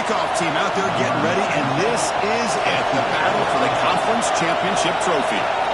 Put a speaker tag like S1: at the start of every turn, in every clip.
S1: Kickoff team out there getting ready, and this is it, the battle for the conference championship trophy.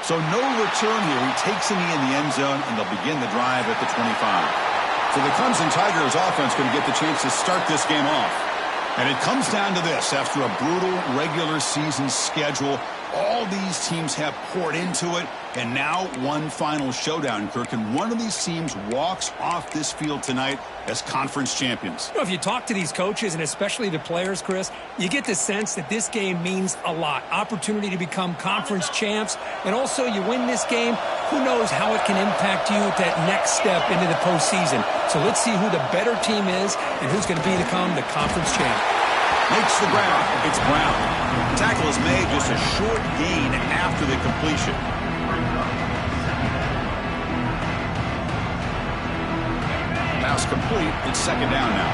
S1: So no return here. He takes a knee in the end zone, and they'll begin the drive at the 25. So the Clemson Tigers offense going to get the chance to start this game off. And it comes down to this. After a brutal regular season schedule, all these teams have poured into it, and now one final showdown, Kirk. And one of these teams walks off this field tonight as conference champions.
S2: If you talk to these coaches, and especially the players, Chris, you get the sense that this game means a lot. Opportunity to become conference champs, and also you win this game, who knows how it can impact you at that next step into the postseason. So let's see who the better team is and who's going to become the conference champ.
S1: Makes the ground. It's Brown. Tackle is made, just a short gain after the completion. Pass complete. It's second down now.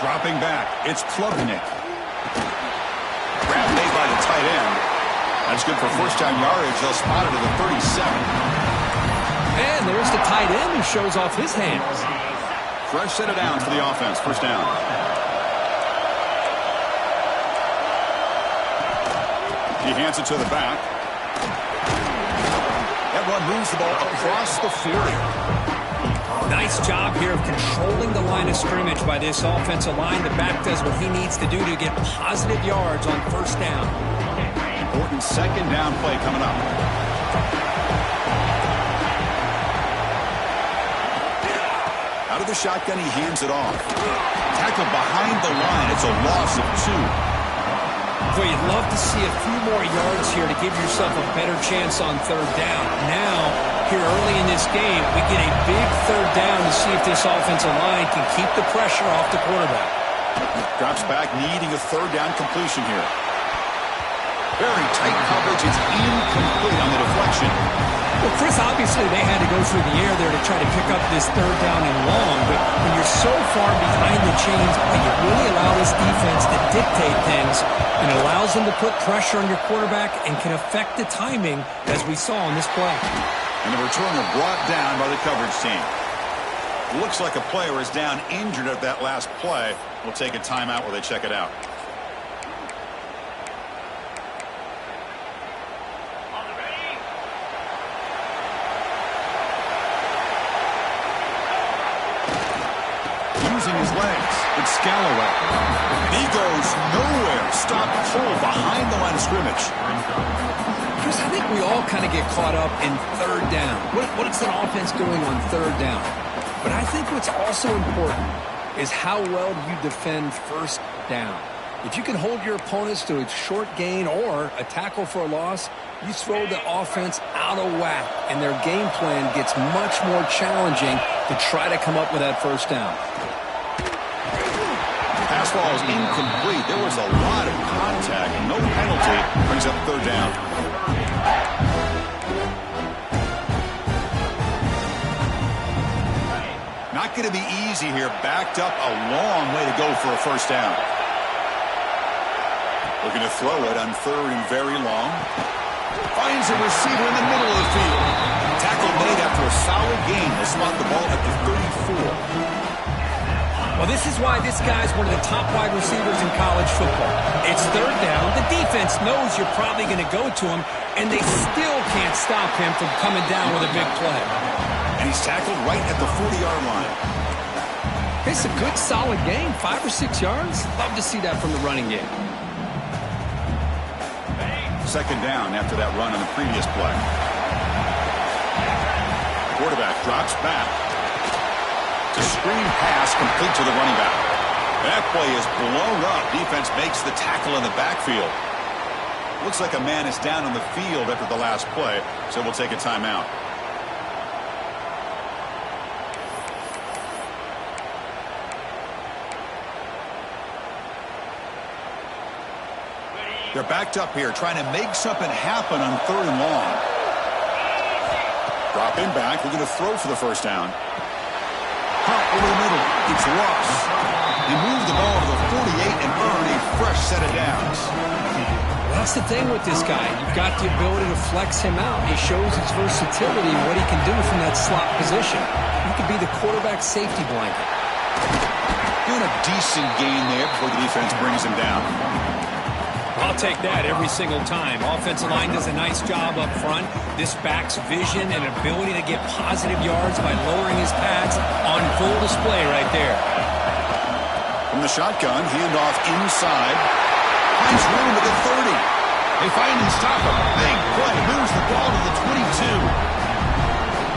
S1: Dropping back. It's Klubnik. Grab made by the tight end. That's good for first down yardage. They'll spot it at the 37.
S2: And there's the tight end who shows off his hands.
S1: Fresh set of downs for the offense. First down. He hands it to the back. That one moves the ball across the 40.
S2: Nice job here of controlling the line of scrimmage by this offensive line. The back does what he needs to do to get positive yards on first down.
S1: Important second down play coming up. Out of the shotgun, he hands it off. Tackle behind the line. It's a loss of 2.
S2: Boy, you'd love to see a few more yards here to give yourself a better chance on third down. Now, here early in this game, we get a big third down to see if this offensive line can keep the pressure off the quarterback.
S1: Drops back, needing a third down completion here. Very tight coverage. It's incomplete on the deflection.
S2: Well, Chris, obviously they had to go through the air there to try to pick up this third down and long, but when you're so far behind the chains, you really allow this defense to dictate things, and it allows them to put pressure on your quarterback and can affect the timing, as we saw on this play.
S1: And the returner brought down by the coverage team. Looks like a player is down injured at that last play. We'll take a timeout while they check it out. Using his legs, it's Scalloway. And he goes nowhere. Stopped cold behind the line of scrimmage.
S2: Chris, I think we all kind of get caught up in third down. What is an offense doing on third down? But I think what's also important is how well do you defend first down. If you can hold your opponents to a short gain or a tackle for a loss, you throw the offense out of whack, and their game plan gets much more challenging to try to come up with that first down.
S1: Pass ball is incomplete. There was a lot of contact. No penalty. Brings up third down. Not going to be easy here. Backed up a long way to go for a first down. Looking to throw it on third and very long. Finds a receiver in the middle of the field. Tackle made after a solid gain. They spot the ball at the 34.
S2: Well, this is why this guy's one of the top wide receivers in college football. It's third down. The defense knows you're probably going to go to him, and they still can't stop him from coming down with a big play.
S1: And he's tackled right at the 40-yard line.
S2: It's a good, solid game, 5 or 6 yards. Love to see that from the running game.
S1: Second down after that run on the previous play. Quarterback drops back. To screen pass complete to the running back. That play is blown up. Defense makes the tackle in the backfield. Looks like a man is down on the field after the last play, so we'll take a timeout. They're backed up here, trying to make something happen on third and long. Dropping back, looking to throw for the first down. Hunt over the middle. It's Ross. He moved the ball to the 48 and earned a fresh set of downs.
S2: That's the thing with this guy. You've got the ability to flex him out. He shows his versatility and what he can do from that slot position. He could be the quarterback safety blanket.
S1: Doing a decent gain there before the defense brings him down.
S2: I'll take that every single time. Offensive line does a nice job up front. This back's vision and ability to get positive yards by lowering his pads on full display right there.
S1: From the shotgun, handoff inside. Finds room at the 30. They find and stop him. Big play. Moves the ball to the 22.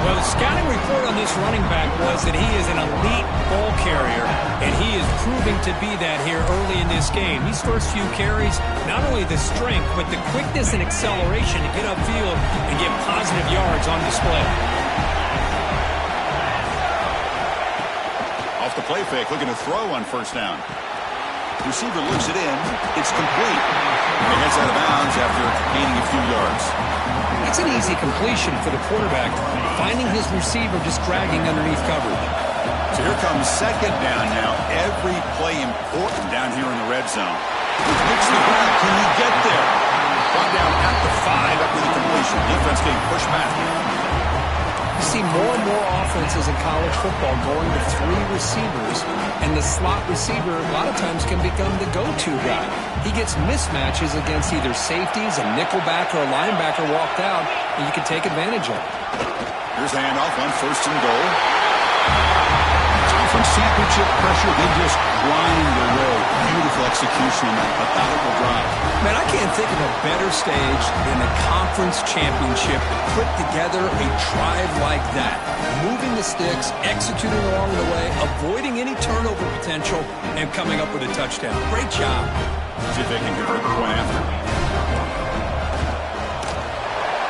S2: Well, the scouting report on this running back was that he is an elite ball carrier, and he is proving to be that here early in this game. These first few carries, not only the strength, but the quickness and acceleration to get upfield and get positive yards on display.
S1: Off the play fake, looking to throw on first down. Receiver looks it in. It's complete. He gets out of bounds after gaining a few yards.
S2: It's an easy completion for the quarterback, finding his receiver just dragging underneath coverage.
S1: So here comes second down now. Every play important down here in the red zone. He hits the ground. Can he get there? Brought down at the 5 after the completion. Defense getting pushed back.
S2: You see more and more offenses in college football going to 3 receivers, and the slot receiver a lot of times can become the go-to guy. He gets mismatches against either safeties, a nickelback, or a linebacker walked out, and you can take advantage of it.
S1: Here's the handoff on first and goal. Conference championship pressure, they just grind their way. Beautiful execution on that methodical drive.
S2: Man, I can't think of a better stage than the conference championship to put together a drive like that. Moving the sticks, executing along the way, avoiding any turnover potential, and coming up with a touchdown. Great job.
S1: See if they can convert the point after.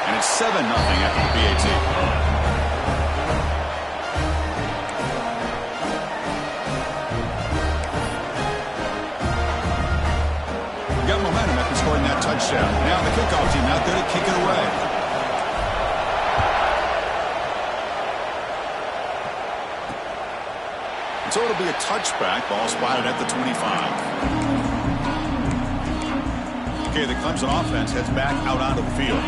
S1: And it's 7-0 after the PAT. Got momentum after scoring that touchdown. Now the kickoff team out there to kick it away. And so it'll be a touchback. Ball spotted at the 25. Okay, the Clemson offense heads back out onto the field.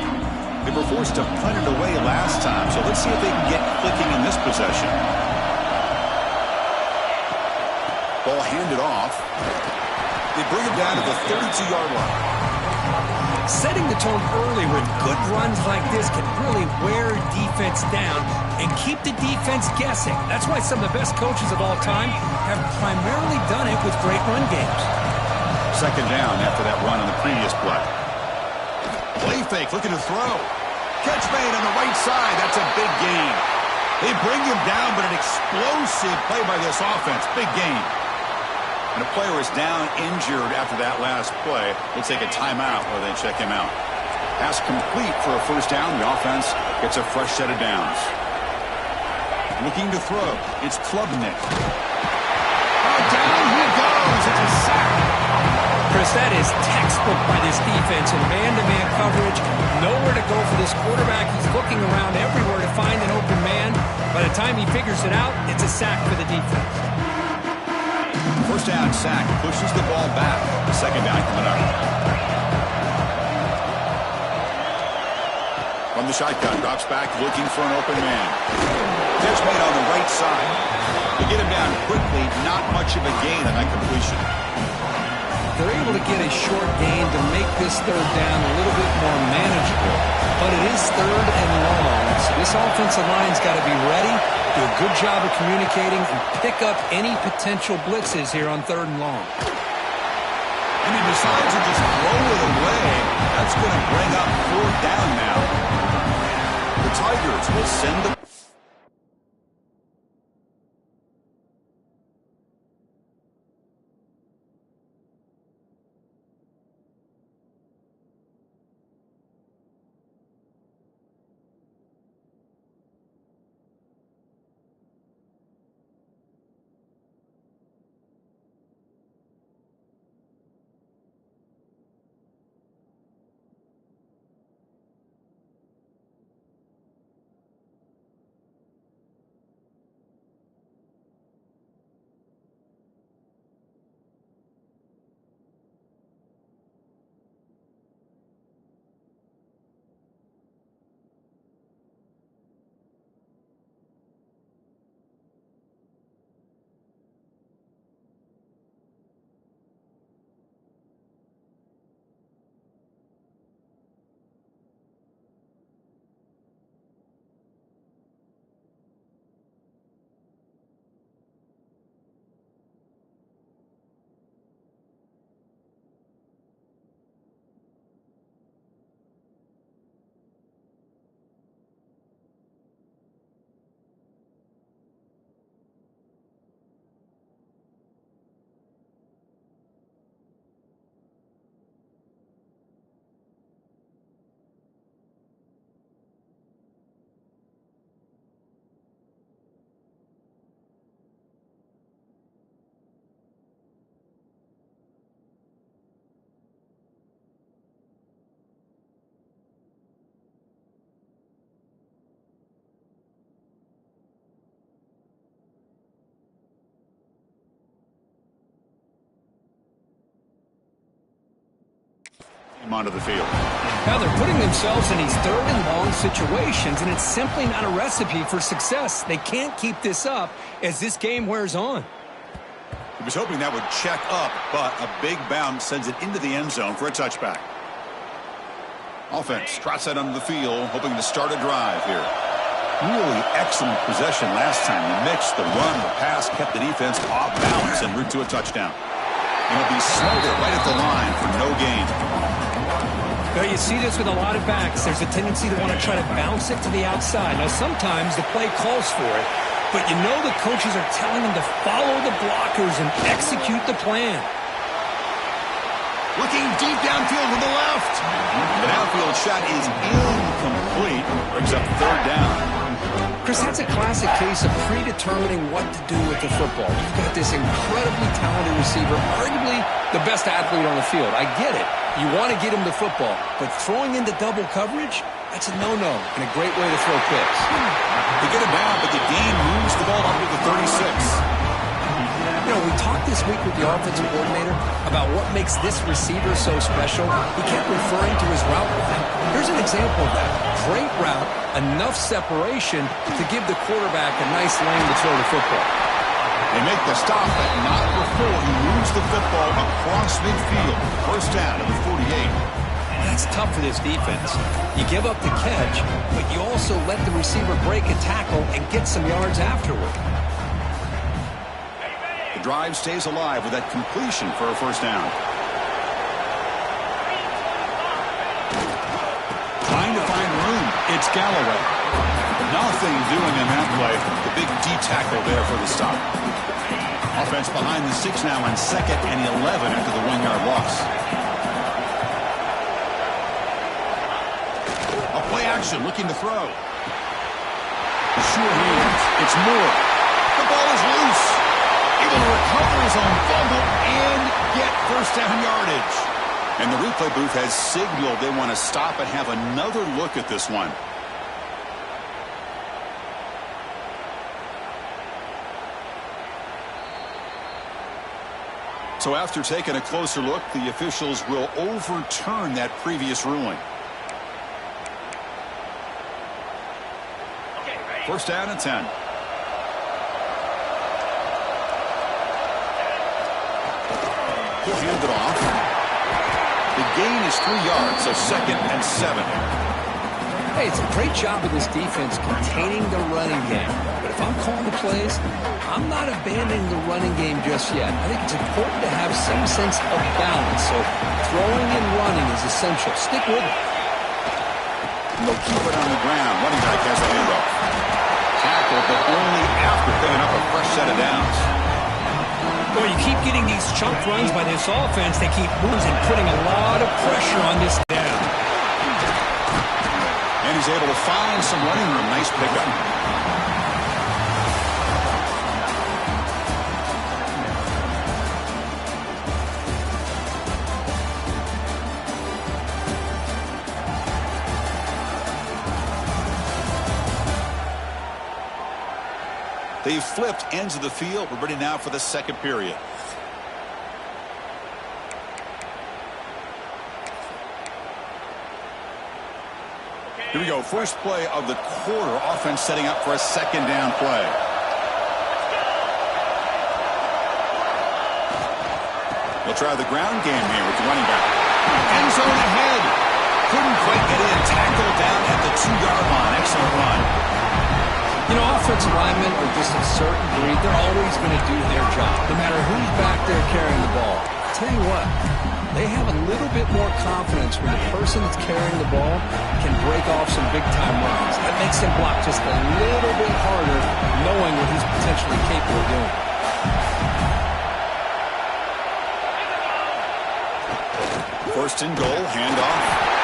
S1: They were forced to punt it away last time, so let's see if they can get clicking in this possession. Ball handed off. They bring it down to the 32-yard line.
S2: Setting the tone early with good runs like this can really wear defense down and keep the defense guessing. That's why some of the best coaches of all time have primarily done it with great run games.
S1: Second down after that run on the previous play. Play fake, looking to throw. Catch made on the right side. That's a big gain. They bring him down, but an explosive play by this offense. Big gain. And a player is down injured after that last play. They take a timeout or they check him out. Pass complete for a first down. The offense gets a fresh set of downs. Looking to throw. It's Klubnik. Oh, down he goes. It's a sack.
S2: Chris, that is textbook by this defense in man-to-man coverage. Nowhere to go for this quarterback. He's looking around everywhere to find an open man. By the time he figures it out, it's a sack for the defense.
S1: First down sack, pushes the ball back. Second down coming up. From the shotgun, drops back, looking for an open man. Catch made on the right side. They get him down quickly, not much of a gain on that completion.
S2: They're able to get a short gain to make this third down a little bit more manageable. But it is third and long, so this offensive line's got to be ready, do a good job of communicating, and pick up any potential blitzes here on third and long.
S1: And he decides to just throw it away. That's going to bring up fourth down now. The Tigers will send the... onto the field.
S2: Now they're putting themselves in these third and long situations, and it's simply not a recipe for success. They can't keep this up as this game wears on.
S1: He was hoping that would check up, but a big bounce sends it into the end zone for a touchback. Offense trots that onto the field, hoping to start a drive here. Really excellent possession last time. The mix, the run, the pass kept the defense off balance en route to a touchdown. And it'll be smothered right at the line for no gain.
S2: Well, you see this with a lot of backs. There's a tendency to want to try to bounce it to the outside. Now, sometimes the play calls for it, but you know the coaches are telling them to follow the blockers and execute the plan.
S1: Looking deep downfield to the left. An outfield shot is incomplete. Brings up third down.
S2: Chris, that's a classic case of predetermining what to do with the football. You've got this incredibly talented receiver, arguably the best athlete on the field. I get it. You want to get him the football, but throwing into double coverage, that's a no-no and a great way to throw picks.
S1: They get him down, but the gain moves the ball up to the 36.
S2: You know, we talked this week with the offensive coordinator about what makes this receiver so special. He kept referring to his route line. Here's an example of that. Great route, enough separation to give the quarterback a nice lane to throw the football.
S1: They make the stop, but not before he moves the football across midfield. First down to the 48.
S2: That's tough for this defense. You give up the catch, but you also let the receiver break a tackle and get some yards afterward.
S1: The drive stays alive with that completion for a first down. Trying to find room. It's Galloway. Nothing doing in that play. The big D tackle there for the stop. Offense behind the 6 now on 2nd and 11 after the 1-yard loss. A play action looking to throw. Sure hands. It's Moore. The ball is loose. Able to recover his own fumble and get first down yardage. And the replay booth has signaled they want to stop and have another look at this one. So after taking a closer look, the officials will overturn that previous ruling. First down and 10. He'll hand it off. The gain is 3 yards, so 2nd and 7.
S2: Hey, it's a great job of this defense containing the running game. But if I'm calling the plays, I'm not abandoning the running game just yet. I think it's important to have some sense of balance. So throwing and running is essential. Stick with it.
S1: And they'll keep it on the ground. Running back has the handoff. Tackle, but only after picking up a fresh set of downs.
S2: Well, you keep getting these chunk runs by this offense. They keep moving and putting a lot of pressure on this down.
S1: And he's able to find some running room. Nice pickup. They've flipped ends of the field. We're ready now for the second period. Here we go. First play of the quarter. Offense setting up for a second down play. They'll try the ground game here with the running back. End zone ahead. Couldn't quite get in. Tackle down at the 2-yard line. Excellent run.
S2: You know, offensive linemen are just a certain breed. They're always going to do their job, no matter who's back there carrying the ball. I'll tell you what, they have a little bit more confidence when the person that's carrying the ball can break off some big-time runs. That makes them block just a little bit harder, knowing what he's potentially capable of doing.
S1: First and goal, handoff.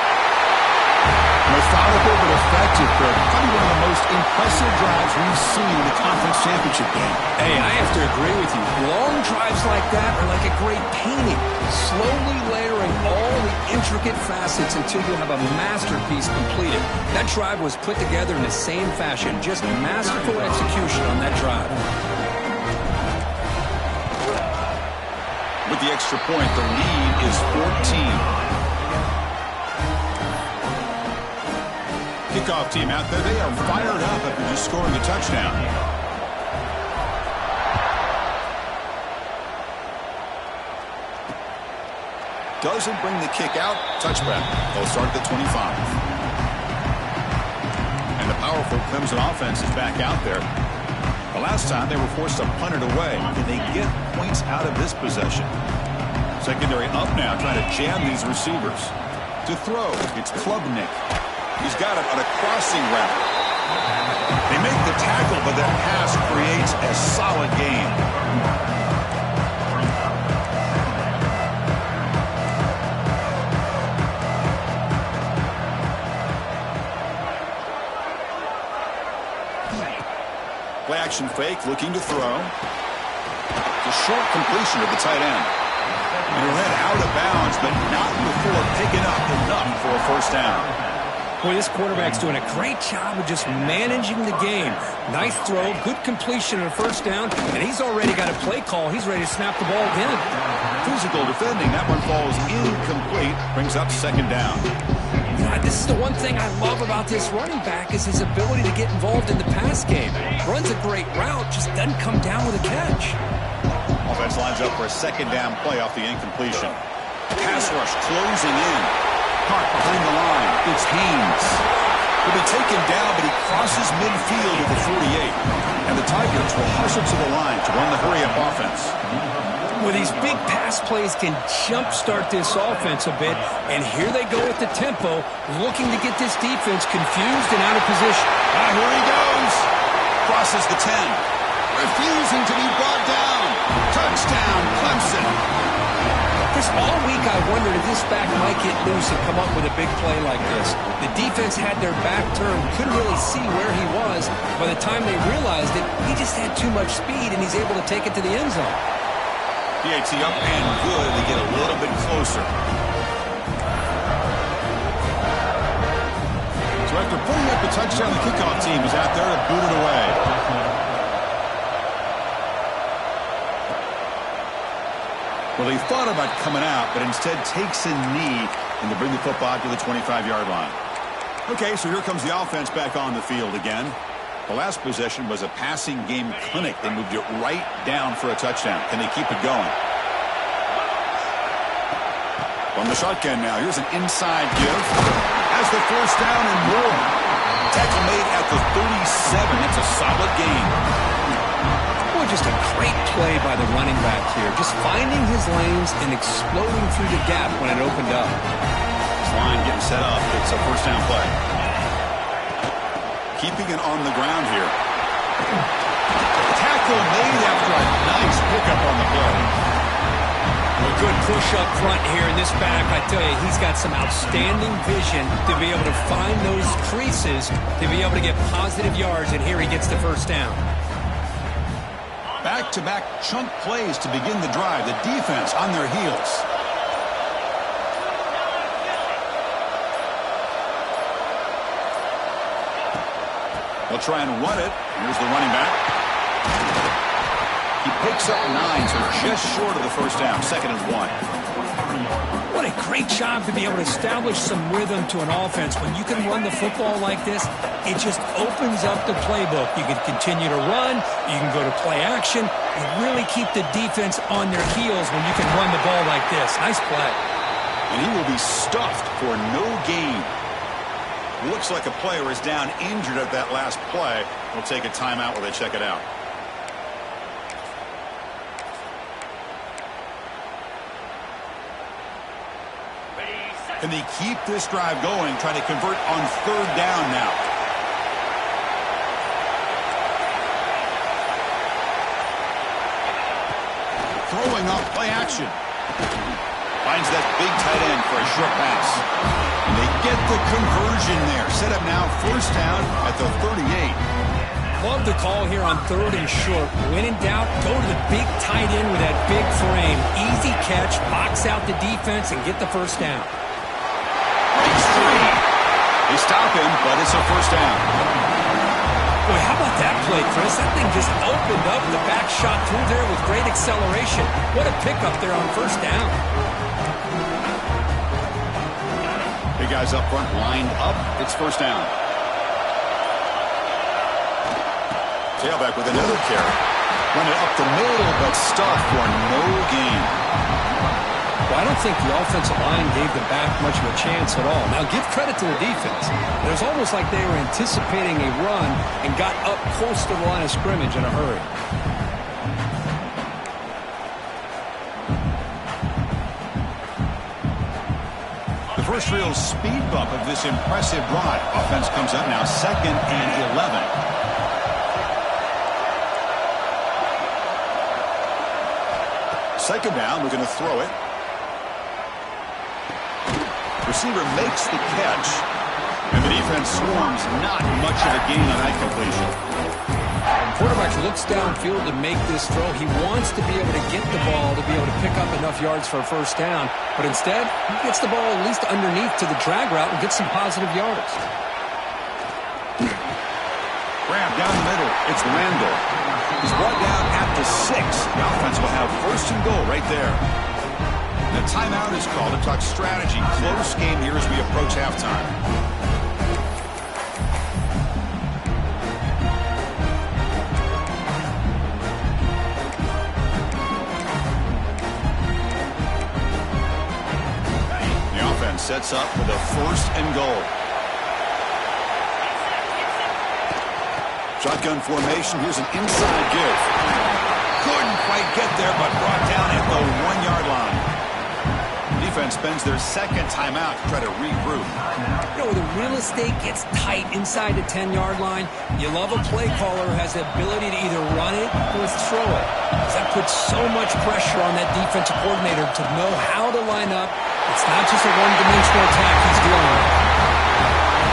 S1: Methodical but effective, Kirk. Probably one of the most impressive drives we've seen in the conference championship game.
S2: Hey, I have to agree with you. Long drives like that are like a great painting. Slowly layering all the intricate facets until you have a masterpiece completed. That drive was put together in the same fashion. Just masterful execution on that drive.
S1: With the extra point, the lead is 14. Kickoff team out there. They are fired up after just scoring a touchdown. Doesn't bring the kick out. Touchback. They'll start at the 25. And the powerful Clemson offense is back out there. The last time they were forced to punt it away. Can they get points out of this possession? Secondary up now, trying to jam these receivers. To throw, it's Klubnik. He's got it on a crossing route. They make the tackle, but that pass creates a solid gain. Play action fake, looking to throw. The short completion of the tight end. And he'll head out of bounds, but not before picking up enough for a first down.
S2: Boy, this quarterback's doing a great job of just managing the game. Nice throw, good completion on a first down, and he's already got a play call. He's ready to snap the ball again.
S1: Physical defending. That one falls incomplete. Brings up second down.
S2: You know, this is the one thing I love about this running back is his ability to get involved in the pass game. Runs a great route, just doesn't come down with a catch.
S1: Offense lines up for a second down play off the incompletion. Pass rush closing in. Park behind the line. It's Haynes. He'll be taken down, but he crosses midfield at the 48. And the Tigers will hustle to the line to run the hurry-up offense.
S2: Well, these big pass plays can jumpstart this offense a bit. And here they go at the tempo, looking to get this defense confused and out of position.
S1: Here he goes. Crosses the 10. Refusing to be brought down. Touchdown, Clemson.
S2: Chris, all week I wondered if this back might get loose and come up with a big play like this. The defense had their back turned, couldn't really see where he was. By the time they realized it, he just had too much speed, and he's able to take it to the end zone.
S1: PAT up and good to get a little bit closer. So after putting up the touchdown, the kickoff team is out there to boot it away. Well, he thought about coming out, but instead takes a knee and to bring the football to the 25-yard line. Okay, so here comes the offense back on the field again. The last possession was a passing game clinic. They moved it right down for a touchdown. Can they keep it going? From the shotgun now, here's an inside give. Has the first down and more. Tackle made at the 37. It's a solid gain.
S2: Boy, just a great play by the running back here. Just finding his lanes and exploding through the gap when it opened up.
S1: This line getting set up. It's a first down play. Keeping it on the ground here. Tackle made after a nice pickup on the play.
S2: A good push up front here in this back. I tell you, he's got some outstanding vision to be able to find those creases, to be able to get positive yards, and here he gets the first down.
S1: Back-to-back chunk plays to begin the drive. The defense on their heels. They'll try and run it. Here's the running back. He picks up 9, so just short of the first down. 2nd and 1.
S2: What a great job to be able to establish some rhythm to an offense. When you can run the football like this, it just opens up the playbook. You can continue to run. You can go to play action. You really keep the defense on their heels when you can run the ball like this. Nice play.
S1: And he will be stuffed for no gain. Looks like a player is down injured at that last play. We'll take a timeout while they check it out. Can they keep this drive going, trying to convert on 3rd down now? Throwing off play action. Finds that big tight end for a short pass. And they get the conversion there. Set up now, first down at the 38.
S2: Love the call here on 3rd and short. When in doubt, go to the big tight end with that big frame. Easy catch, box out the defense, and get the first down.
S1: Breaks free. They stop him, but it's a first down.
S2: Boy, how about that play, Chris? That thing just opened up the back shot through there with great acceleration. What a pickup there on first down.
S1: Big guys up front lined up. It's first down. Tailback with another carry. Run it up the middle, but stuffed for no gain.
S2: Well, I don't think the offensive line gave the back much of a chance at all. Now, give credit to the defense. It was almost like they were anticipating a run and got up close to the line of scrimmage in a hurry.
S1: The first real speed bump of this impressive drive. Offense comes up now, 2nd and 11. Second down, we're going to throw it. Receiver makes the catch, and the defense swarms. Not much of a gain on that completion.
S2: Quarterback looks downfield to make this throw. He wants to be able to get the ball to be able to pick up enough yards for a first down, but instead, he gets the ball at least underneath to the drag route and gets some positive yards.
S1: Grab down the middle. It's Randall. He's brought down at the 6. The offense will have first and goal right there. The timeout is called to talk strategy. Close game here as we approach halftime. The offense sets up with a first and goal. Shotgun formation. Here's an inside give. Couldn't quite get there, but brought down at the 1-yard line. Defense spends their second timeout to try to regroup.
S2: You know, the real estate gets tight inside the 10-yard line. You love a play caller who has the ability to either run it or throw it. That puts so much pressure on that defensive coordinator to know how to line up. It's not just a one-dimensional attack he's dealing with.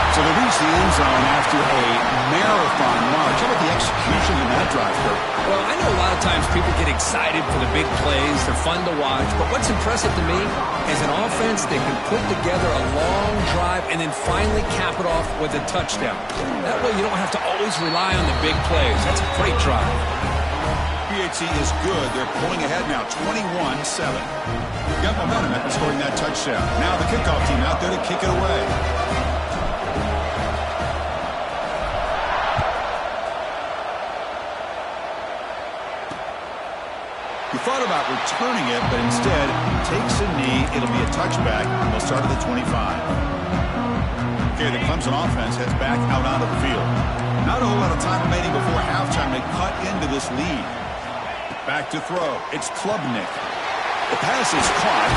S1: So they reach the end zone after a marathon march. How about the execution in that drive, Kirk?
S2: Well, I know a lot of times people get excited for the big plays. They're fun to watch. But what's impressive to me is an offense that can put together a long drive and then finally cap it off with a touchdown. That way you don't have to always rely on the big plays. That's a great drive.
S1: PHC is good. They're pulling ahead now, 21-7. Got momentum after scoring that touchdown. Now the kickoff team out there to kick it away. He thought about returning it, but instead takes a knee. It'll be a touchback, and they'll start at the 25. Okay, the Clemson offense heads back out onto the field. Not a whole lot of time remaining before halftime. They cut into this lead. Back to throw. It's Klubnik. The pass is caught.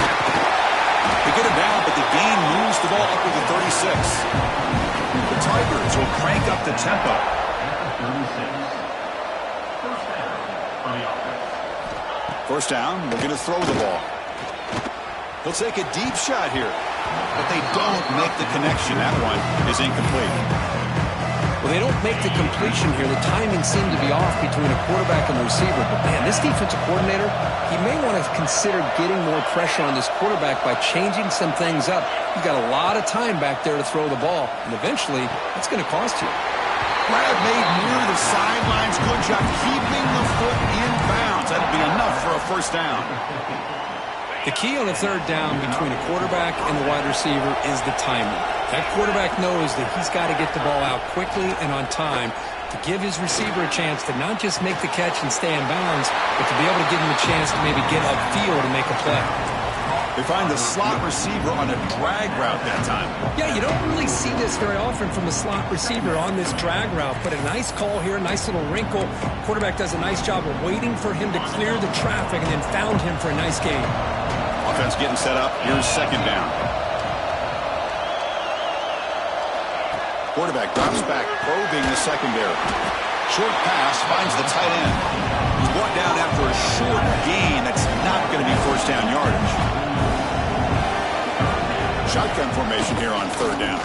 S1: They get it down, but the gain moves the ball up to the 36. The Tigers will crank up the tempo. First down, they're going to throw the ball. He'll take a deep shot here, but they don't make the connection. That one is incomplete.
S2: Well, they don't make the completion here. The timing seemed to be off between a quarterback and the receiver. But, man, this defensive coordinator, he may want to consider getting more pressure on this quarterback by changing some things up. You've got a lot of time back there to throw the ball, and eventually it's going to cost you.
S1: Grab made near the sidelines. Good job keeping the foot in bounds. That'll be enough for a first down.
S2: The key on the third down between a quarterback and the wide receiver is the timing. That quarterback knows that he's got to get the ball out quickly and on time to give his receiver a chance to not just make the catch and stay in bounds, but to be able to give him a chance to maybe get upfield and make a play.
S1: They find the slot receiver on a drag route that time.
S2: Yeah, you don't really see this very often from a slot receiver on this drag route, but a nice call here, a nice little wrinkle. Quarterback does a nice job of waiting for him to clear the traffic and then found him for a nice gain.
S1: Offense getting set up. Here's second down. Quarterback drops back, probing the secondary. Short pass finds the tight end. He's brought down after a short gain. That's not going to be first down yardage. Shotgun formation here on third down.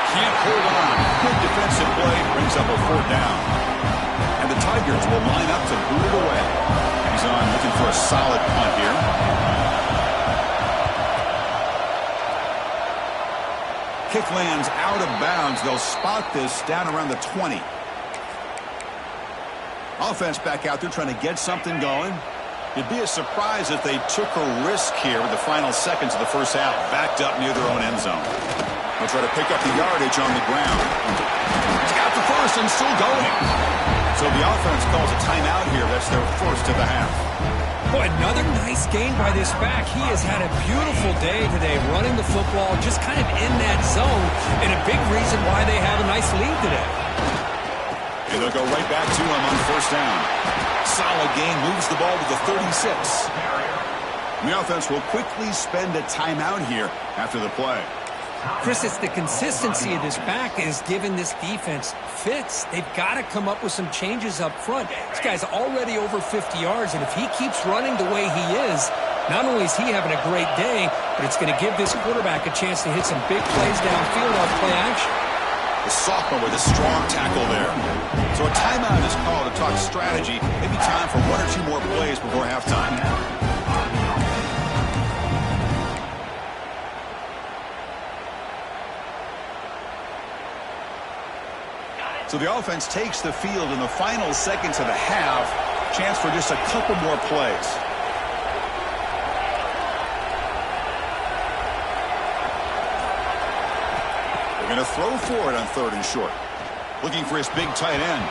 S1: Can't hold on. Good defensive play. Brings up a fourth down. And the Tigers will line up to boot it away. He's on looking for a solid punt here. Kick lands out of bounds. They'll spot this down around the 20. Offense back out there trying to get something going. It'd be a surprise if they took a risk here with the final seconds of the first half, backed up near their own end zone. They'll try to pick up the yardage on the ground. He's got the first and still going. So the offense calls a timeout here. That's their first of the half.
S2: Boy, another nice game by this back. He has had a beautiful day today running the football, just kind of in that zone, and a big reason why they have a nice lead today.
S1: And they'll go right back to him on first down. Solid gain, moves the ball to the 36. And the offense will quickly spend a timeout here after the play.
S2: Chris, it's the consistency of this back is giving this defense fits. They've got to come up with some changes up front. This guy's already over 50 yards, and if he keeps running the way he is, not only is he having a great day, but it's going to give this quarterback a chance to hit some big plays downfield off play action.
S1: The sophomore with a strong tackle there. So a timeout is called to talk strategy. Maybe time for one or two more plays before halftime. So the offense takes the field in the final seconds of the half. Chance for just a couple more plays. They're going to throw for it on third and short. Looking for his big tight end.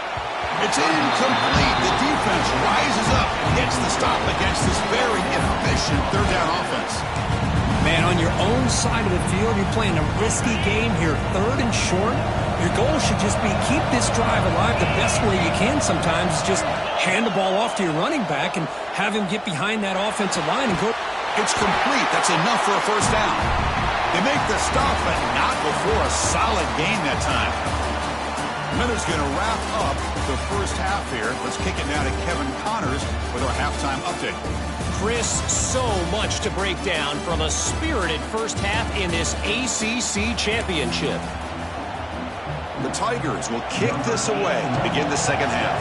S1: It's incomplete. The defense rises up and gets the stop against this very efficient third down offense.
S2: Man, on your own side of the field, you're playing a risky game here. Third and short. Your goal should just be keep this drive alive the best way you can sometimes is just hand the ball off to your running back and have him get behind that offensive line and go.
S1: It's complete. That's enough for a first down. They make the stop, but not before a solid gain that time. Miller's going to wrap up the first half here. Let's kick it now to Kevin Connors with our halftime update.
S3: Chris, so much to break down from a spirited first half in this ACC championship.
S1: The Tigers will kick this away to begin the second half.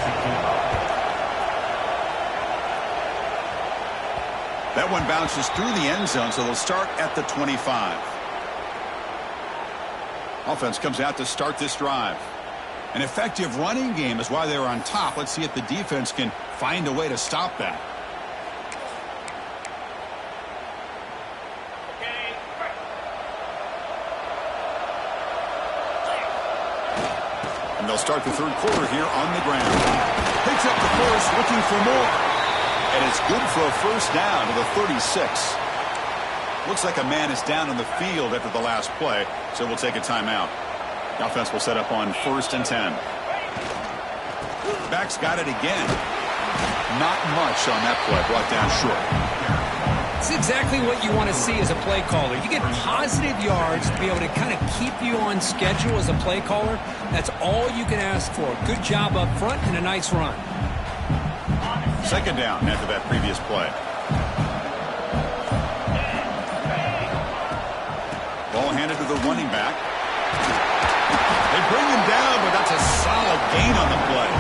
S1: That one bounces through the end zone, so they'll start at the 25. Offense comes out to start this drive. An effective running game is why they're on top. Let's see if the defense can find a way to stop that. And they'll start the third quarter here on the ground. Picks up the first, looking for more. And it's good for a first down to the 36. Looks like a man is down on the field after the last play, so we'll take a timeout. The offense will set up on 1st and 10. Back's got it again. Not much on that play, brought down short.
S2: It's exactly what you want to see as a play caller. You get positive yards to be able to kind of keep you on schedule as a play caller. That's all you can ask for. Good job up front and a nice run.
S1: 2nd down after that previous play. Ball handed to the running back. They bring him down, but that's a solid gain on the play.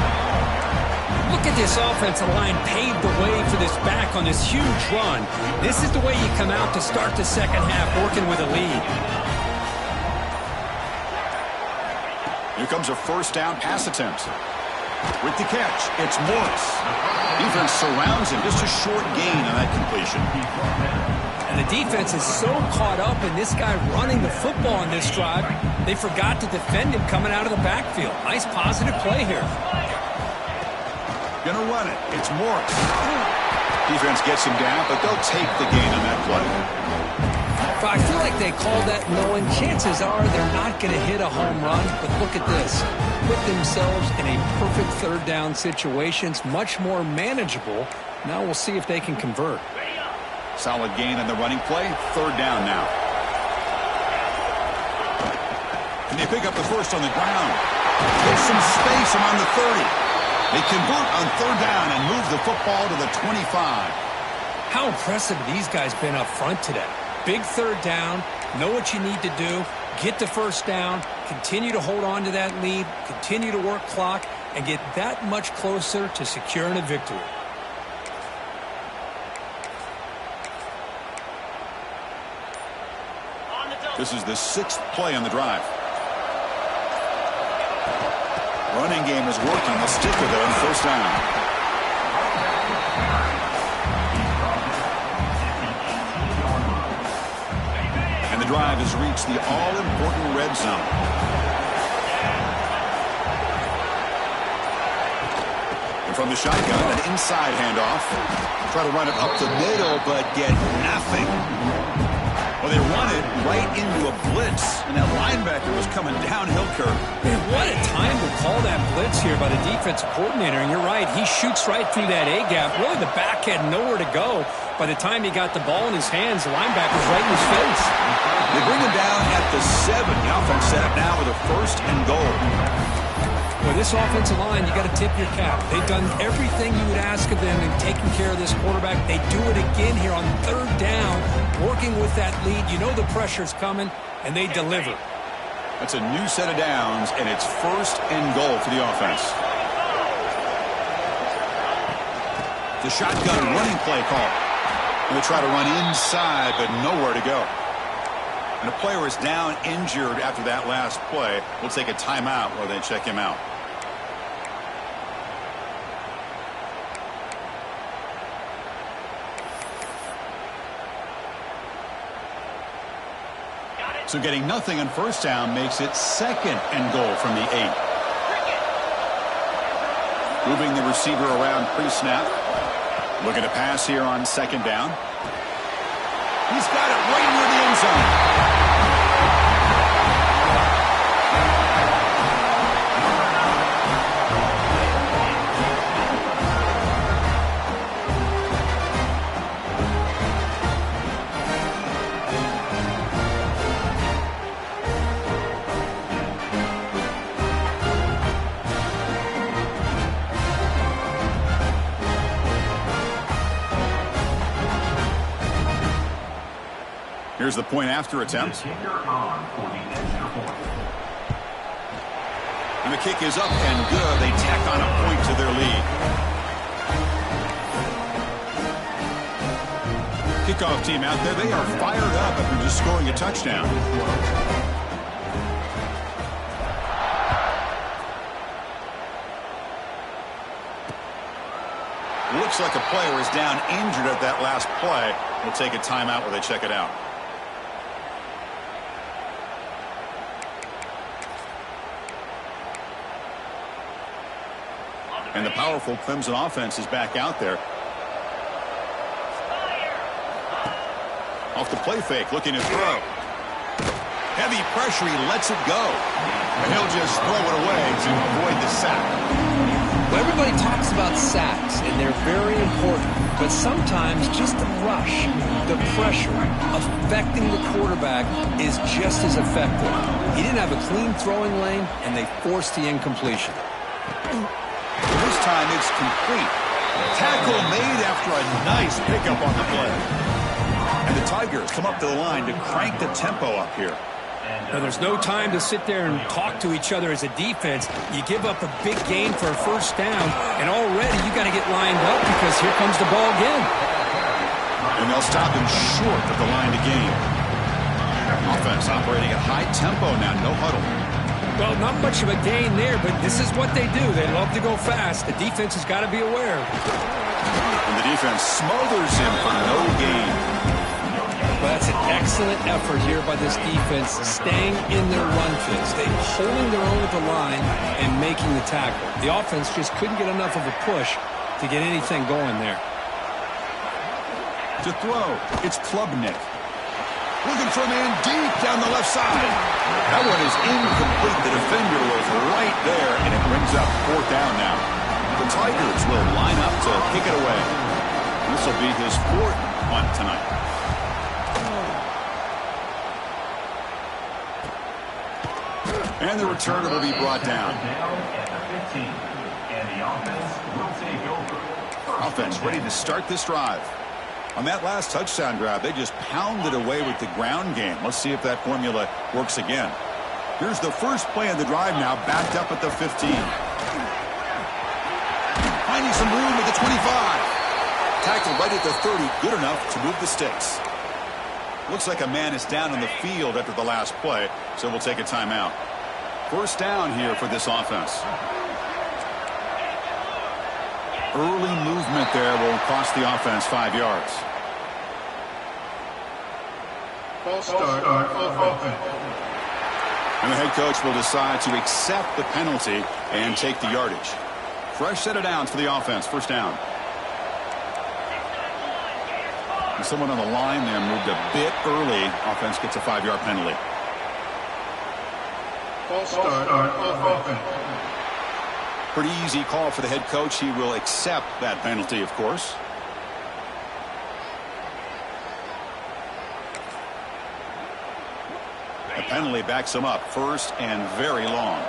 S2: Look at this offensive line paved the way for this back on this huge run. This is the way you come out to start the second half, working with a lead.
S1: Here comes a first down pass attempt. With the catch, it's Morris. Defense surrounds him. Just a short gain on that completion.
S2: And the defense is so caught up in this guy running the football on this drive, they forgot to defend him coming out of the backfield. Nice positive play here.
S1: Gonna run it. It's Morris. Defense gets him down, but they'll take the gain on that play.
S2: I feel like they called that knowing chances are they're not going to hit a home run, but look at this. Put themselves in a perfect 3rd down situation. It's much more manageable. Now we'll see if they can convert.
S1: Solid gain on the running play. 3rd down now. And they pick up the first on the ground. There's some space around the 30. They convert on 3rd down and move the football to the 25.
S2: How impressive these guys been up front today. Big 3rd down, know what you need to do, get the first down, continue to hold on to that lead, continue to work clock, and get that much closer to securing a victory.
S1: This is the 6th play on the drive. Running game is working. They'll stick with it on 1st down. And the drive has reached the all-important red zone. And from the shotgun, an inside handoff. Try to run it up the middle, but get nothing. Well, they run it right into a blitz, and that linebacker was coming downhill curve.
S2: Man, what a time to call that blitz here by the defensive coordinator. And you're right, he shoots right through that A-gap. Really, the back had nowhere to go. By the time he got the ball in his hands, the linebacker's right in his face.
S1: They bring him down at the 7. The offense set up now with a 1st and goal.
S2: Well, this offensive line, you got to tip your cap. They've done everything you would ask of them in taking care of this quarterback. They do it again here on 3rd down, working with that lead. You know the pressure's coming, and they deliver.
S1: That's a new set of downs, and it's 1st and goal for the offense. The shotgun running play call. And they try to run inside, but nowhere to go. And a player is down injured after that last play. We'll take a timeout while they check him out. So getting nothing on 1st down makes it 2nd and goal from the 8. Moving the receiver around pre-snap. Looking to pass here on 2nd down. He's got it right near the end zone. Here's the point after attempt. And the kick is up and good. They tack on a point to their lead. Kickoff team out there, they are fired up after just scoring a touchdown. Looks like a player is down injured at that last play. We'll take a timeout while they check it out. And the powerful Clemson offense is back out there. Off the play fake, looking to throw. Heavy pressure, he lets it go. And he'll just throw it away to avoid the sack.
S2: Well, everybody talks about sacks, and they're very important. But sometimes just the rush, the pressure, affecting the quarterback is just as effective. He didn't have a clean throwing lane, and they forced the incompletion.
S1: This time it's complete. Tackle made after a nice pickup on the play. And the Tigers come up to the line to crank the tempo up here.
S3: Now, there's no time to sit there and talk to each other as a defense. You give up a big gain for a first down, and already you got to get lined up because here comes the ball again.
S1: And they'll stop him short of the line to gain. Offense operating at high tempo now, no huddle.
S3: Well, not much of a gain there, but this is what they do. They love to go fast. The defense has got to be aware.
S1: And the defense smothers him for no gain.
S2: Well, that's an excellent effort here by this defense, staying in their run fits, holding their own at the line and making the tackle. The offense just couldn't get enough of a push to get anything going there.
S1: To throw, it's Klubnik. Looking for a man deep down the left side. That one is incomplete. The defender was right there, and it brings up 4th down now. The Tigers will line up to kick it away. This will be his 4th punt tonight. And the returner will be brought down. Offense ready to start this drive. On that last touchdown drive, they just pounded away with the ground game. Let's see if that formula works again. Here's the first play of the drive now, backed up at the 15. Finding some room at the 25. Tackled right at the 30, good enough to move the sticks. Looks like a man is down on the field after the last play, so we'll take a timeout. First down here for this offense. Early movement there will cost the offense 5 yards.
S4: False start offense.
S1: And the head coach will decide to accept the penalty and take the yardage. Fresh set of downs for the offense. First down. And someone on the line there moved a bit early. Offense gets a 5-yard penalty.
S4: False start offense.
S1: Pretty easy call for the head coach. He will accept that penalty, of course. The penalty backs him up. First and very long.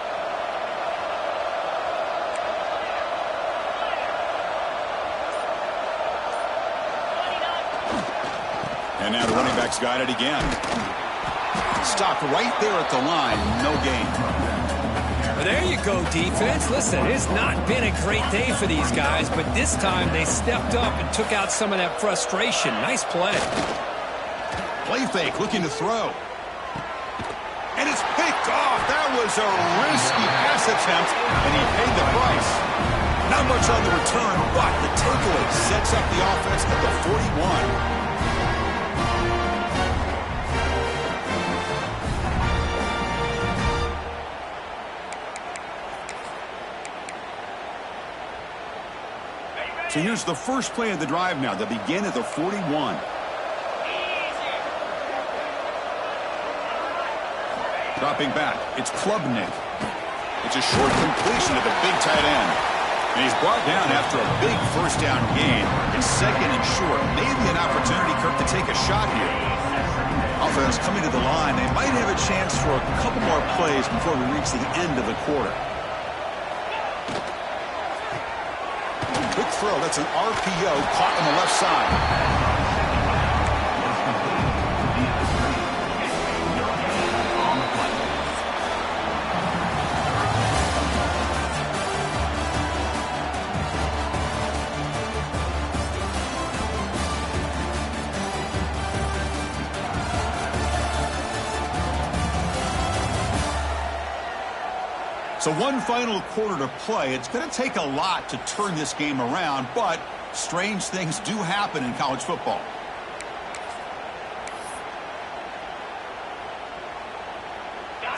S1: And now the running back's got it again. Stopped right there at the line. No gain.
S3: Well, there you go, defense. Listen, it's not been a great day for these guys, but this time they stepped up and took out some of that frustration. Nice play.
S1: Play fake, looking to throw. And it's picked off. That was a risky pass attempt, and he paid the price. Not much on the return, but the takeaway sets up the offense at the 41. So here's the first play of the drive now. They begin at the 41. Dropping back, it's Klubnik. It's a short completion to the big tight end. And he's brought down after a big first down gain. It's second and short. Maybe an opportunity, Kirk, to take a shot here. Offense coming to the line. They might have a chance for a couple more plays before we reach the end of the quarter. Quick throw. That's an RPO caught on the left side. So one final quarter to play. It's going to take a lot to turn this game around, but strange things do happen in college football.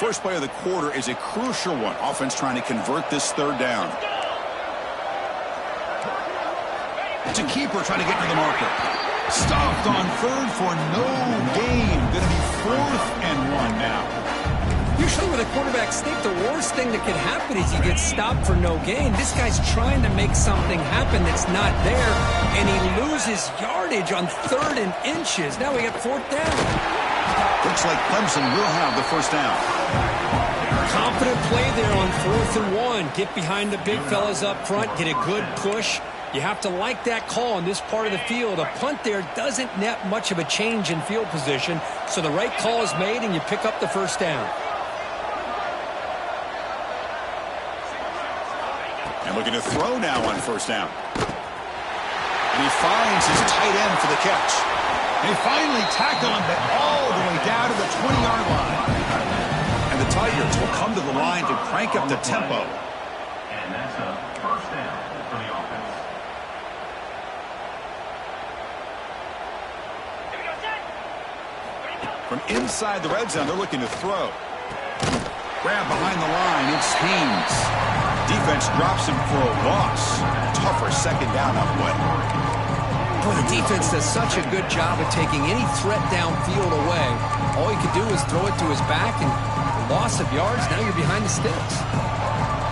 S1: First play of the quarter is a crucial one. Offense trying to convert this third down. It's a keeper trying to get to the marker. Stopped on third for no gain. Going to be 4th and 1 now.
S2: Usually with a quarterback sneak, the worst thing that could happen is you get stopped for no gain. This guy's trying to make something happen that's not there, and he loses yardage on 3rd and inches. Now we got 4th down.
S1: Looks like Clemson will have the first down.
S2: Confident play there on 4th and 1. Get behind the big fellas up front, get a good push. You have to like that call on this part of the field. A punt there doesn't net much of a change in field position, so the right call is made and you pick up the first down.
S1: And looking to throw now on first down. And he finds his tight end for the catch. They finally tackle him all the way down to the 20-yard line. And the Tigers will come to the line to crank up the tempo.
S5: And that's a first down for the offense.
S1: From inside the red zone, they're looking to throw. Grab behind the line, it's Haynes. Defense drops him for a loss. Tougher second down up way.
S2: Boy, the defense does such a good job of taking any threat downfield away. All he could do is throw it to his back, and loss of yards, now you're behind the sticks.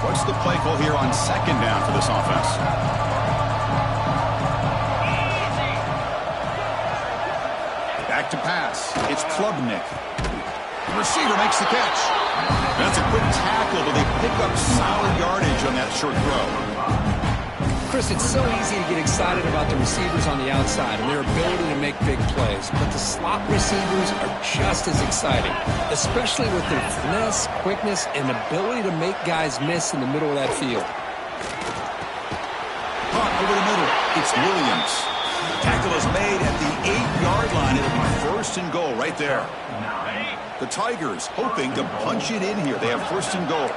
S1: What's the play call here on second down for this offense? Back to pass. It's Klubnik. The receiver makes the catch. That's a quick tackle, but they pick up solid yardage on that short throw.
S2: Chris, it's so easy to get excited about the receivers on the outside and their ability to make big plays, but the slot receivers are just as exciting, especially with their finesse, quickness, and ability to make guys miss in the middle of that field.
S1: Caught over the middle. It's Williams. Tackle is made at the 8-yard line. It'll be 1st and goal right there. The Tigers hoping to punch it in here. They have 1st and goal.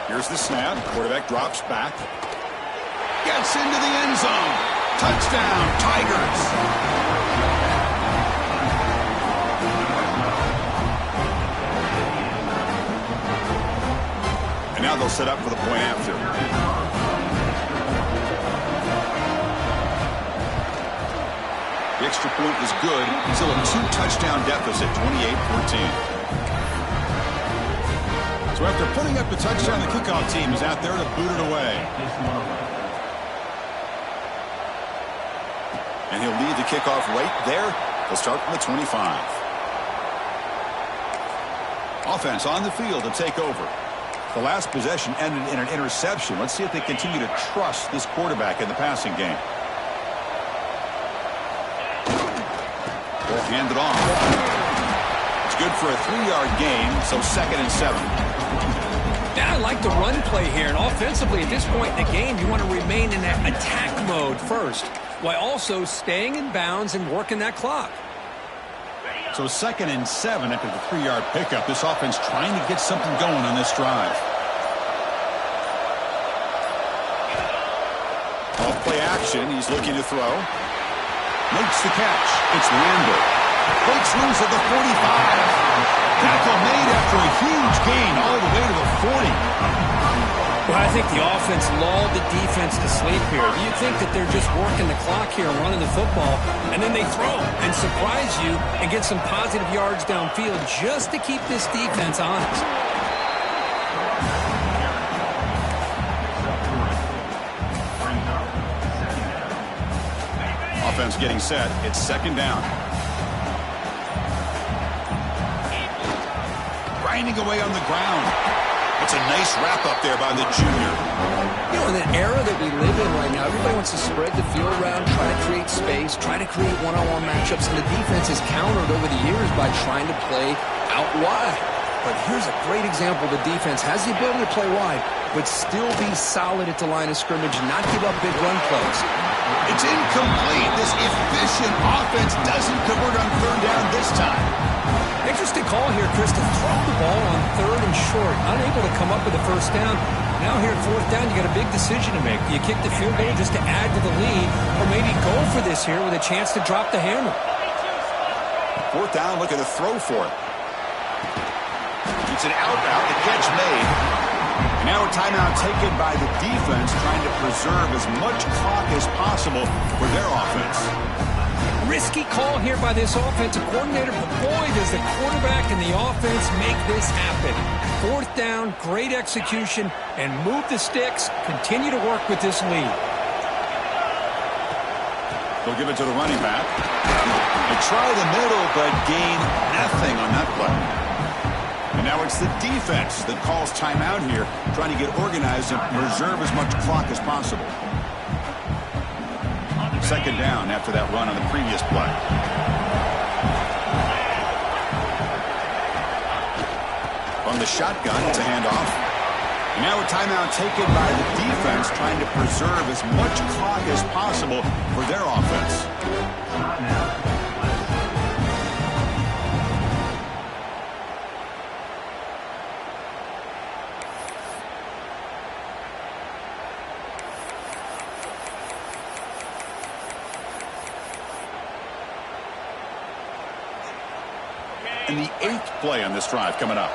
S1: Here's the snap. Quarterback drops back. Gets into the end zone. Touchdown, Tigers. And now they'll set up for the point after. The extra point is good. Still a 2-touchdown deficit, 28-14. So after putting up the touchdown, the kickoff team is out there to boot it away. And he'll lead the kickoff right there. They'll start from the 25. Offense on the field to take over. The last possession ended in an interception. Let's see if they continue to trust this quarterback in the passing game. They'll hand it off. It's good for a 3-yard gain, so 2nd and 7.
S2: Yeah, I like the run play here, and offensively at this point in the game, you want to remain in that attack mode first, while also staying in bounds and working that clock.
S1: So 2nd and 7 after the 3-yard pickup. This offense trying to get something going on this drive. Off play action, he's looking to throw. Makes the catch. It's Randall. Breaks loose at the 45. Tackle made after a huge gain all the way to the 40.
S2: Well, I think the offense lulled the defense to sleep here. You think that they're just working the clock here and running the football, and then they throw and surprise you and get some positive yards downfield just to keep this defense honest.
S1: Offense getting set. It's 2nd down. Grinding away on the ground. It's a nice wrap-up there by the junior.
S2: You know, in the era that we live in right now, everybody wants to spread the field around, try to create space, try to create one-on-one matchups, and the defense has countered over the years by trying to play out wide. But here's a great example. The defense has the ability to play wide, but still be solid at the line of scrimmage and not give up big run plays.
S1: It's incomplete. This efficient offense doesn't convert on 3rd down this time.
S2: Interesting call here, Chris, to throw the ball on 3rd and short. Unable to come up with a first down. Now here at 4th down, you got a big decision to make. Do you kick the field goal just to add to the lead, or maybe go for this here with a chance to drop the hammer?
S1: 4th down, looking to throw for it. It's an out route, the catch made. And now a timeout taken by the defense, trying to preserve as much clock as possible for their offense.
S2: Risky call here by this offensive coordinator, but boy, does the quarterback and the offense make this happen. Fourth down, great execution, and move the sticks. Continue to work with this lead.
S1: They'll give it to the running back. They try the middle, but gain nothing on that play. And now it's the defense that calls timeout here, trying to get organized and preserve as much clock as possible. Second down after that run on the previous play. From the shotgun, it's a handoff. And now a timeout taken by the defense, trying to preserve as much clock as possible for their offense. And the 8th play on this drive coming up.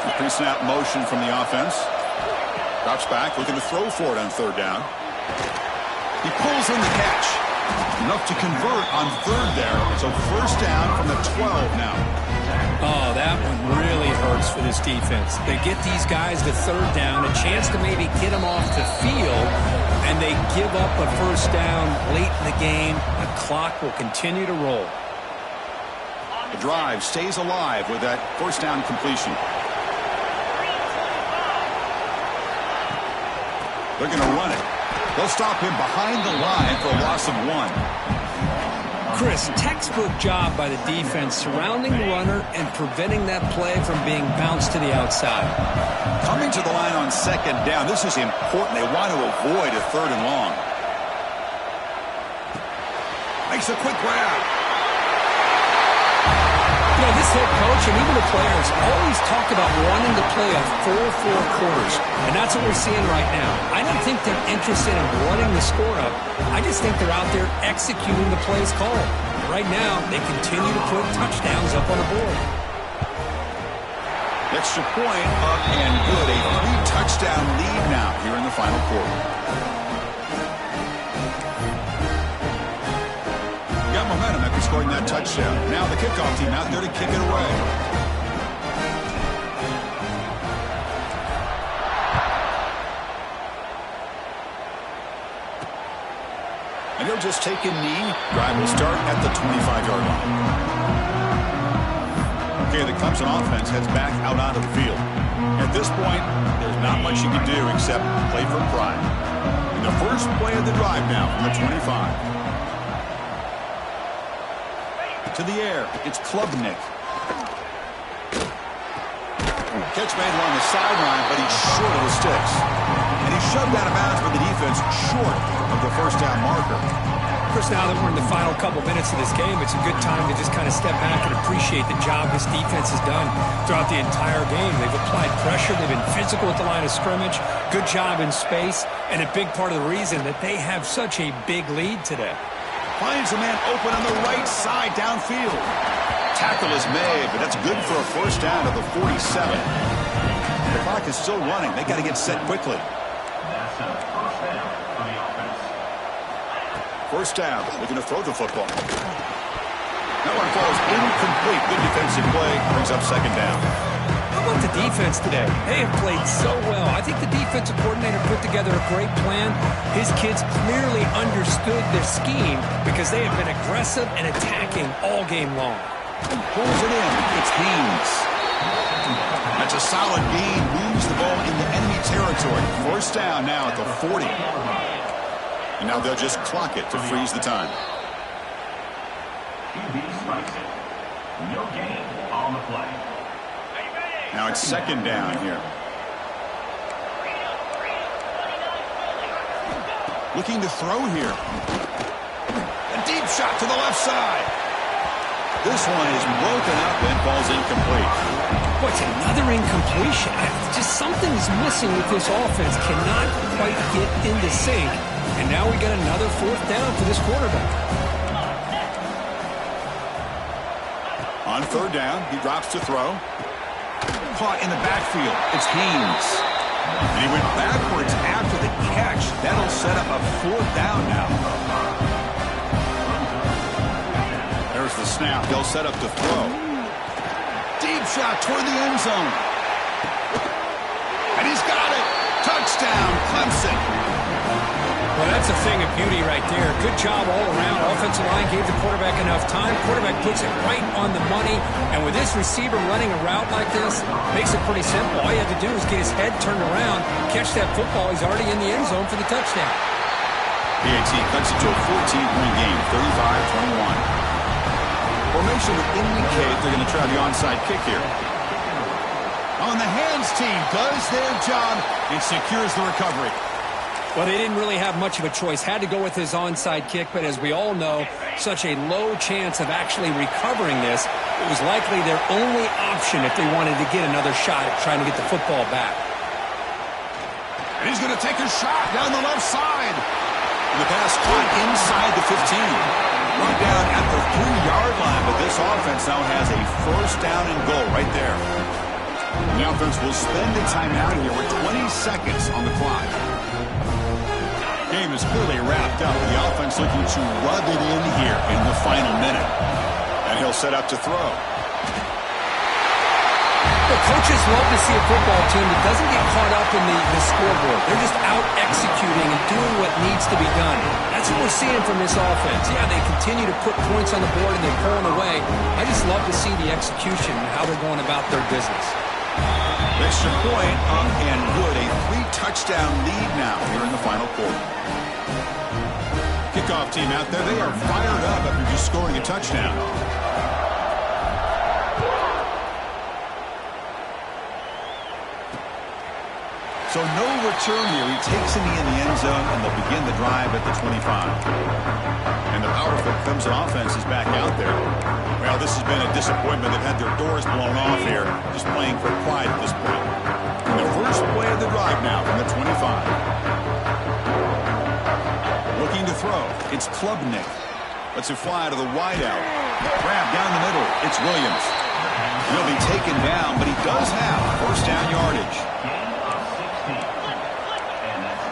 S1: The pre-snap motion from the offense. Drops back, looking to throw for it on third down. He pulls in the catch. Enough to convert on third there. So first down from the 12 now.
S2: Oh, that one really hurts for this defense. They get these guys to third down, a chance to maybe get them off the field, and they give up a first down late in the game. The clock will continue to roll.
S1: The drive stays alive with that first down completion. They're going to run it. They'll stop him behind the line for a loss of 1.
S2: Chris, textbook job by the defense surrounding the runner and preventing that play from being bounced to the outside.
S1: Coming to the line on second down. This is important. They want to avoid a third and long. Makes a quick grab.
S2: You know, this head coach and even the players always talk about wanting to play a full 4 quarters, and that's what we're seeing right now. I don't think they're interested in running the score up. I just think they're out there executing the plays called. Right now, they continue to put touchdowns up on the board.
S1: Extra point up and good. A 3-touchdown lead now here in the final quarter. Momentum after scoring that touchdown. Now the kickoff team out there to kick it away. And he'll just take a knee. Drive will start at the 25-yard line. Okay, the Clemson offense heads back out onto the field. At this point, there's not much you can do except play for pride. And the first play of the drive now from the 25. To the air, it's Klubnik. Catch made along the sideline, but he's short of the sticks. And he's shoved out of bounds by the defense short of the first down marker.
S2: Chris, now that we're in the final couple minutes of this game, it's a good time to just kind of step back and appreciate the job this defense has done throughout the entire game. They've applied pressure. They've been physical at the line of scrimmage. Good job in space. And a big part of the reason that they have such a big lead today.
S1: Finds a man open on the right side downfield. Tackle is made, but that's good for a first down to the 47. The clock is still running. They got to get set quickly.
S5: That's a first down for the offense.
S1: First down, looking to throw the football. That one falls incomplete. Good defensive play, brings up second down.
S2: How about the defense today? They have played so well. I think the defensive coordinator put together a great plan. His kids clearly understood their scheme because they have been aggressive and attacking all game long.
S1: Pulls it in. It's Haynes. That's a solid gain. Moves the ball into enemy territory. First down now at the 40. And now they'll just clock it to freeze the time.
S5: QB strikes it. No gain on the play.
S1: Now it's second down here. Looking to throw here. A deep shot to the left side. This one is broken up and falls incomplete.
S2: What's another incompletion? Just something's missing with this offense. Cannot quite get into sync. And now we got another fourth down for this quarterback.
S1: On third down, he drops to throw. Caught in the backfield. It's Haynes. And he went backwards after the catch. That'll set up a 4th down now. There's the snap. They'll set up to throw. Deep shot toward the end zone. And he's got it. Touchdown, Clemson.
S3: Well, that's a thing of beauty right there. Good job all around. Offensive line gave the quarterback enough time. Quarterback puts it right on the money. And with this receiver running a route like this, makes it pretty simple. All you have to do is get his head turned around, catch that football. He's already in the end zone for the touchdown.
S1: PAT cuts it to a 14-point game, 35-21. Formation would indicate they're going to try the onside kick here. On the hands team does their job and secures the recovery.
S3: Well, they didn't really have much of a choice. Had to go with his onside kick, but as we all know, such a low chance of actually recovering this. It was likely their only option if they wanted to get another shot at trying to get the football back.
S1: And he's going to take a shot down the left side. And the pass caught inside the 15. Brought down at the 3-yard line, but this offense now has a 1st down and goal right there. And the offense will spend a timeout here with 20 seconds on the clock. Game is clearly wrapped up. The offense looking to rub it in here in the final minute. And he'll set up to throw.
S3: The coaches love to see a football team that doesn't get caught up in the scoreboard. They're just out executing and doing what needs to be done. That's what we're seeing from this offense. Yeah, they continue to put points on the board and they're pulling away. I just love to see the execution and how they're going about their business.
S1: Extra point up and good. A 3-touchdown lead now here in the final quarter. Kickoff team out there, they are fired up after just scoring a touchdown. So no return here. He takes it in the end zone, and they'll begin the drive at the 25. And the powerful Clemson offense is back out there. Well, this has been a disappointment. They've had their doors blown off here, just playing for pride at this point. And the first play of the drive now from the 25. Looking to throw. It's Klubnik. Lets it fly to the wideout. Grab down the middle. It's Williams. He'll be taken down, but he does have 1st down yardage.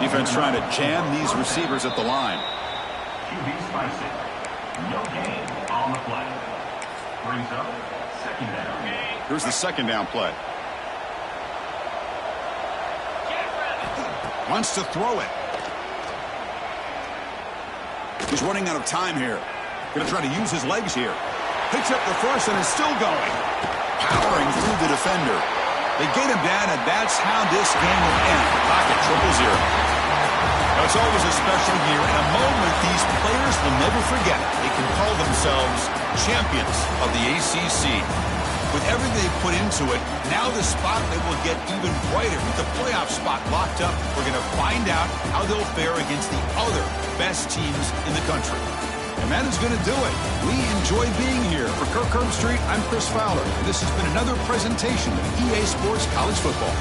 S1: Defense trying to jam these receivers at the line.
S5: QB spicy. No gain on the play. Brings up 2nd down.
S1: Here's the 2nd down play. Wants to throw it. He's running out of time here. Going to try to use his legs here. Picks up the first and is still going. Powering through the defender. They get him down, and that's how this game will end. Pocket 0-0. Now, it's always a special year and a moment these players will never forget. They can call themselves champions of the ACC. With everything they put into it, now the spotlight will get even brighter. With the playoff spot locked up, we're going to find out how they'll fare against the other best teams in the country. And that is going to do it. We enjoy being here. For Kirk Herbstreit, I'm Chris Fowler. And this has been another presentation of EA Sports College Football.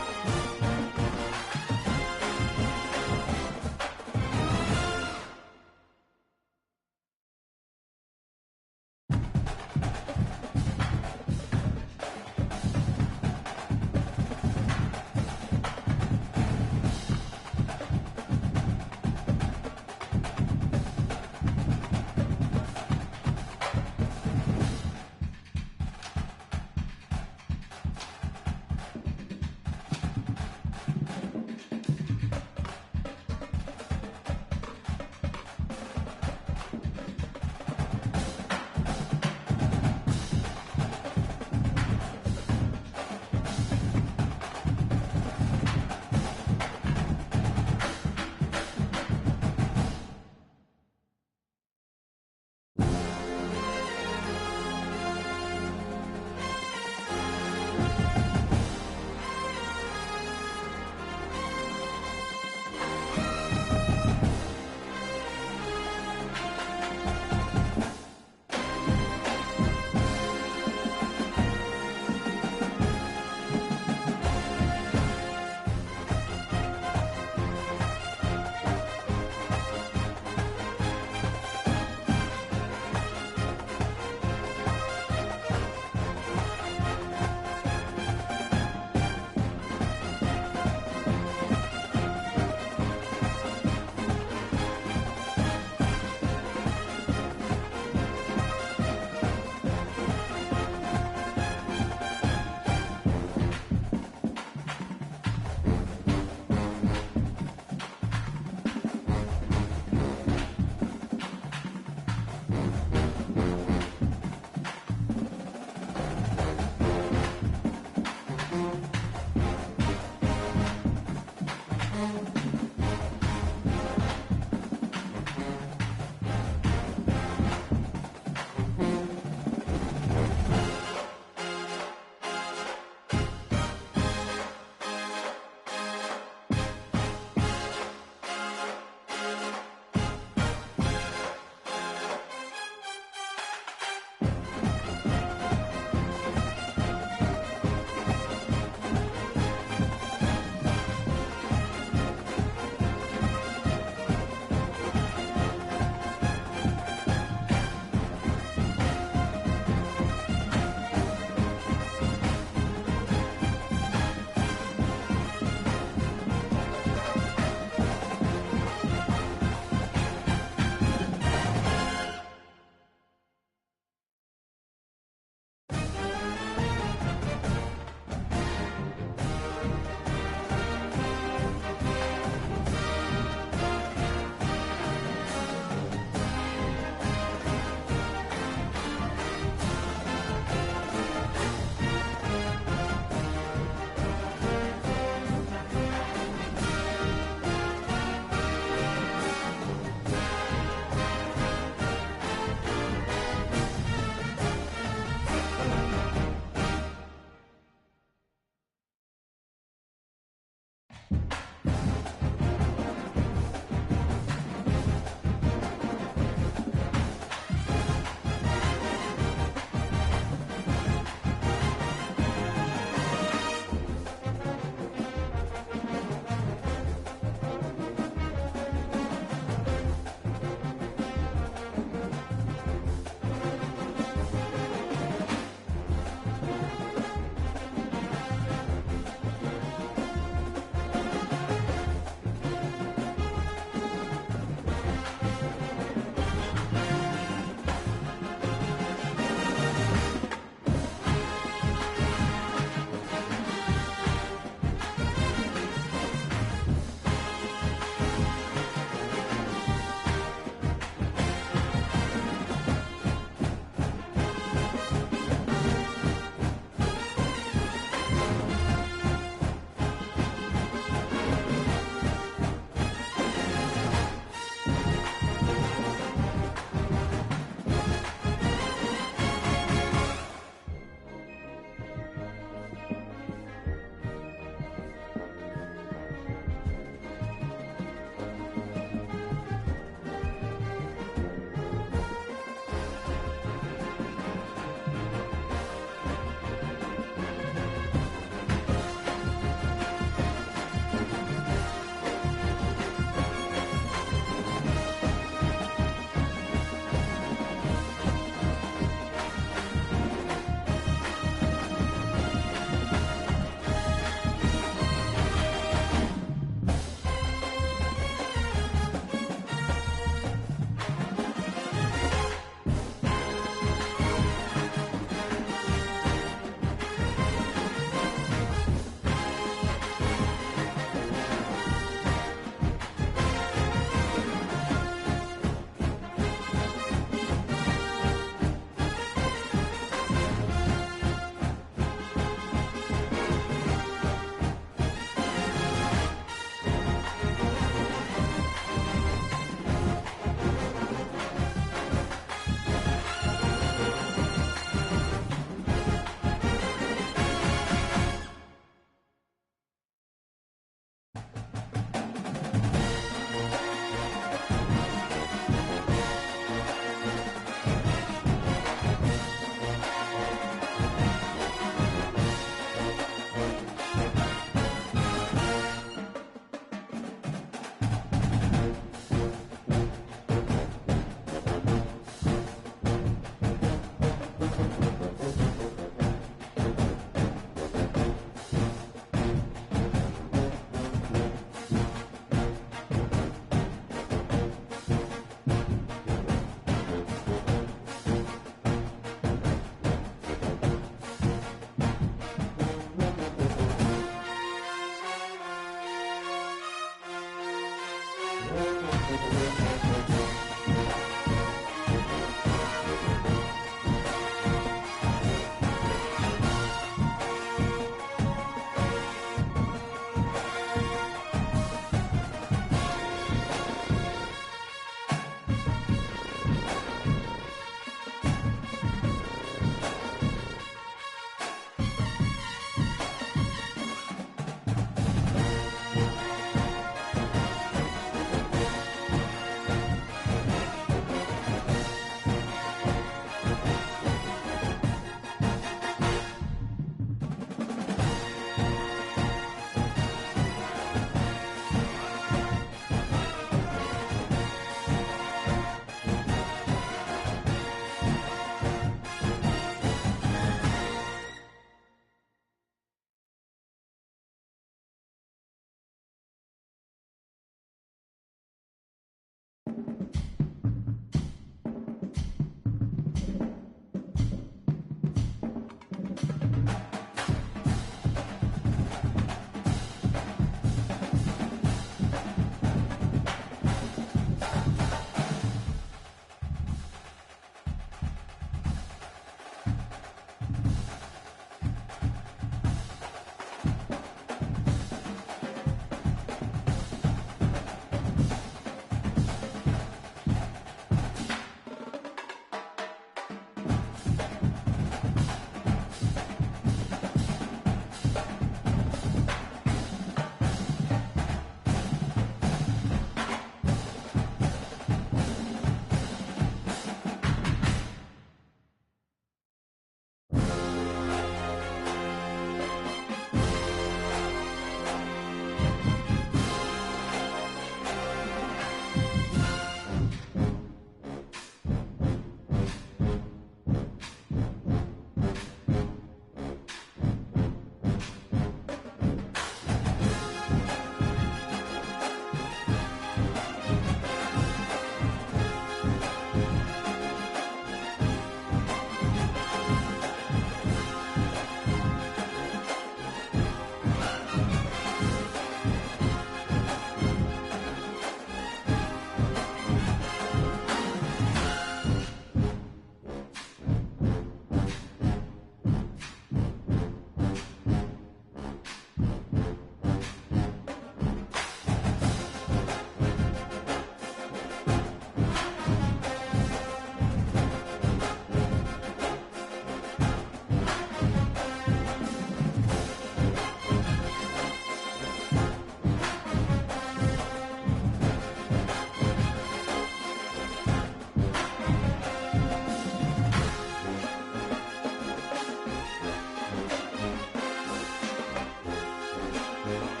S1: Bye.